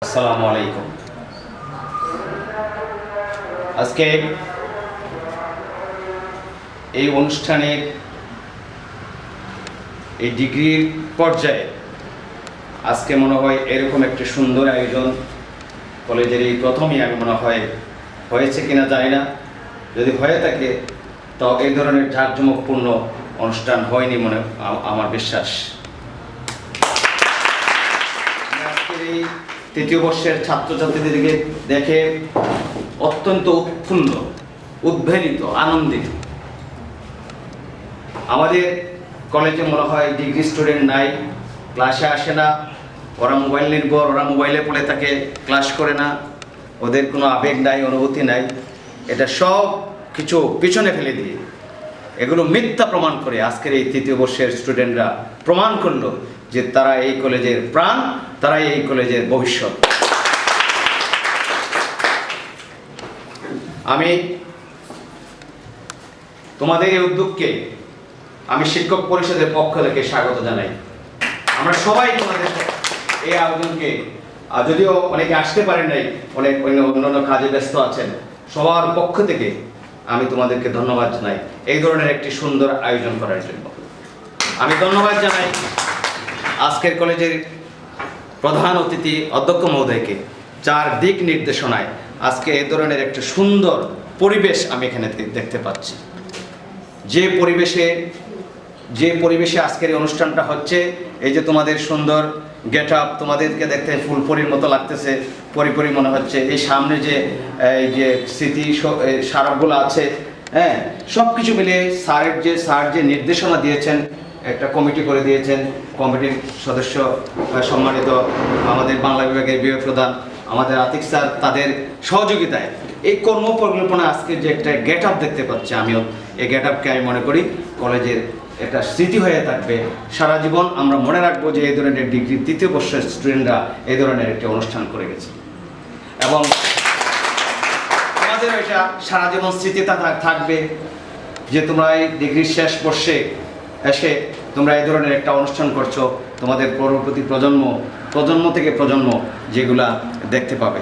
আসসালামু আলাইকুম। আজকে এই অনুষ্ঠানের এই ডিগ্রির পর্যায়ে আজকে মনে হয় এরকম একটা সুন্দর আয়োজন কলেজের এই প্রথমই আমি মনে হয় হয়েছে কিনা জানি না। যদি হয়ে থাকে তো এই ধরনের জাঁকজমকপূর্ণ অনুষ্ঠান হয়নি মনে আমার বিশ্বাস। আজকের এই তৃতীয় বর্ষের ছাত্রছাত্রীদেরকে দেখে অত্যন্ত উৎফুল্ল, উদ্বেলিত, আনন্দিত। আমাদের কলেজে মনে হয় ডিগ্রি স্টুডেন্ট নাই, ক্লাসে আসে না, ওরা মোবাইল নির্ভর, ওরা মোবাইলে পড়ে থাকে, ক্লাস করে না, ওদের কোনো আবেগ নাই, অনুভূতি নাই। এটা সব কিছু পিছনে ফেলে দিয়ে এগুলো মিথ্যা প্রমাণ করে আজকের এই তৃতীয় বর্ষের স্টুডেন্টরা প্রমাণ করলো যে তারা এই কলেজের প্রাণ, তারাই এই কলেজের ভবিষ্যৎ। আমি তোমাদের এই উদ্যোগকে আমি শিক্ষক পরিষদের পক্ষ থেকে স্বাগত জানাই। আমরা সবাই তোমাদের এই আয়োজনকে, যদিও অনেকে আসতে পারেন নাই, অনেক অন্যান্য কাজে ব্যস্ত আছেন, সবার পক্ষ থেকে আমি তোমাদেরকে ধন্যবাদ জানাই এই ধরনের একটি সুন্দর আয়োজন করার জন্য। আমি ধন্যবাদ জানাই আজকের কলেজের প্রধান অতিথি অধ্যক্ষ মহোদয়কে, যার দিক নির্দেশনায় আজকে এই ধরনের একটা সুন্দর পরিবেশ আমি এখানে দেখতে পাচ্ছি। যে পরিবেশে আজকের এই অনুষ্ঠানটা হচ্ছে, এই যে তোমাদের সুন্দর গেট আপ, তোমাদেরকে দেখতে ফুলপরির মতো লাগতেছে, পরি মনে হচ্ছে। এই সামনে এই যে স্মৃতি স্মারকগুলো আছে, হ্যাঁ, সব কিছু মিলে স্যার যে নির্দেশনা দিয়েছেন, একটা কমিটি করে দিয়েছেন, কমিটির সদস্য সম্মানিত আমাদের বাংলা বিভাগের বিভাগ প্রধান আমাদের আতিক স্যার, তাদের সহযোগিতায় এই কর্ম পরিকল্পনা আজকে যে একটা গেট আপ দেখতে পাচ্ছি, আমিও এই গেট আপকে আমি মনে করি কলেজের একটা স্মৃতি হয়ে থাকবে সারা জীবন। আমরা মনে রাখবো যে এই ধরনের ডিগ্রি তৃতীয় বর্ষের স্টুডেন্টরা এই ধরনের একটি অনুষ্ঠান করে গেছে, এবং আমাদের এটা সারা জীবন স্মৃতিতে থাকবে যে তোমরা এই ডিগ্রির শেষ বর্ষে এসে তোমরা এই ধরনের একটা অনুষ্ঠান করছো। তোমাদের পরবর্তী প্রজন্ম থেকে প্রজন্ম যেগুলা দেখতে পাবে,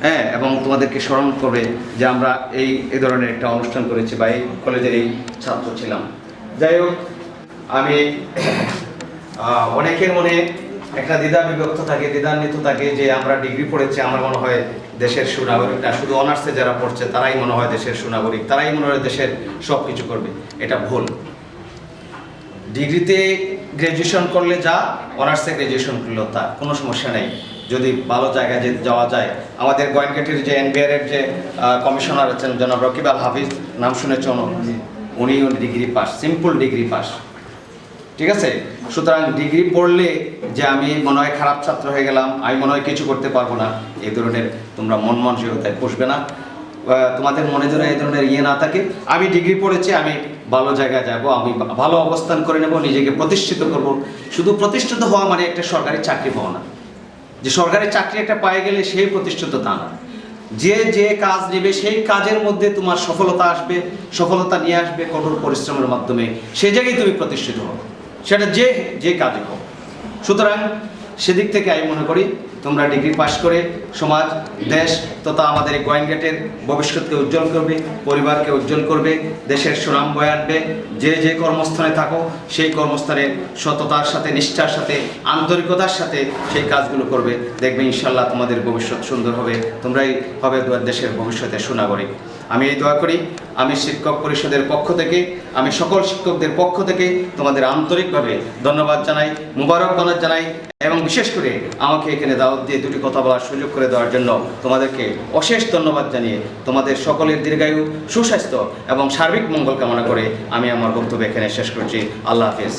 হ্যাঁ, এবং তোমাদেরকে স্মরণ করবে যে আমরা এই ধরনের একটা অনুষ্ঠান করেছি বা এই কলেজের এই ছাত্র ছিলাম। যাই হোক, আমি অনেকের মনে একটা দ্বিধান্বিত থাকে যে আমরা ডিগ্রি পড়েছি, আমার মনে হয় দেশের সুনাগরিক না, শুধু অনার্সে যারা পড়ছে তারাই মনে হয় দেশের সুনাগরিক, তারাই মনে হয় দেশের সব কিছু করবে। এটা ভুল। ডিগ্রিতে গ্র্যাজুয়েশন করলে যা, অনার্সে গ্র্যাজুয়েশন করলেও তা, কোনো সমস্যা নেই যদি ভালো জায়গায় যাওয়া যায়। আমাদের গোয়েনগেটের যে এনবিআরের যে কমিশনার আছেন জনাব রকিব আল হাফিজ, নাম শুনেছ, উনিও degree pass, simple degree pass, ঠিক আছে। সুতরাং ডিগ্রি পড়লে যে আমি মনে হয় খারাপ ছাত্র হয়ে গেলাম, আমি মনে হয় কিছু করতে পারবো না, এই ধরনের তোমরা মন মানসিকতায় বসবে না। তোমাদের মনে যেন এই ধরনের না থাকে, আমি ডিগ্রি পড়েছি, আমি ভালো জায়গায় যাব, আমি ভালো অবস্থান করে নেব, নিজেকে প্রতিষ্ঠিত করব। শুধু প্রতিষ্ঠিত হওয়া মানে একটা সরকারি চাকরি পাওয়া না, যে সরকারি চাকরি একটা পায়ে গেলে সেই প্রতিষ্ঠিত তা না। যে কাজ নেবে সেই কাজের মধ্যে তোমার সফলতা আসবে, সফলতা নিয়ে আসবে কঠোর পরিশ্রমের মাধ্যমে, সেই জায়গায় তুমি প্রতিষ্ঠিত হবে, সেটা যে কাজে হোক। সুতরাং সেদিক থেকে আমি মনে করি তোমরা ডিগ্রি পাস করে সমাজ, দেশ তথা আমাদের এই গোয়েনগেটের ভবিষ্যৎকে উজ্জ্বল করবে, পরিবারকে উজ্জ্বল করবে, দেশের সুনাম বয়ে আনবে। যে কর্মস্থানে থাকো সেই কর্মস্থানে সততার সাথে, নিষ্ঠার সাথে, আন্তরিকতার সাথে সেই কাজগুলো করবে, দেখবে ইনশাল্লাহ তোমাদের ভবিষ্যৎ সুন্দর হবে, তোমরাই হবে দেশের ভবিষ্যতের সুনাগরিক। আমি এই দোয়া করি। আমি শিক্ষক পরিষদের পক্ষ থেকে, আমি সকল শিক্ষকদের পক্ষ থেকে তোমাদের আন্তরিকভাবে ধন্যবাদ জানাই, মুবারকবাদ জানাই, এবং বিশেষ করে আমাকে এখানে দাওয়াত দিয়ে দুটি কথা বলার সুযোগ করে দেওয়ার জন্য তোমাদেরকে অশেষ ধন্যবাদ জানিয়ে তোমাদের সকলের দীর্ঘায়ু, সুস্বাস্থ্য এবং সার্বিক মঙ্গল কামনা করে আমি আমার বক্তব্য এখানে শেষ করছি। আল্লাহ হাফেজ।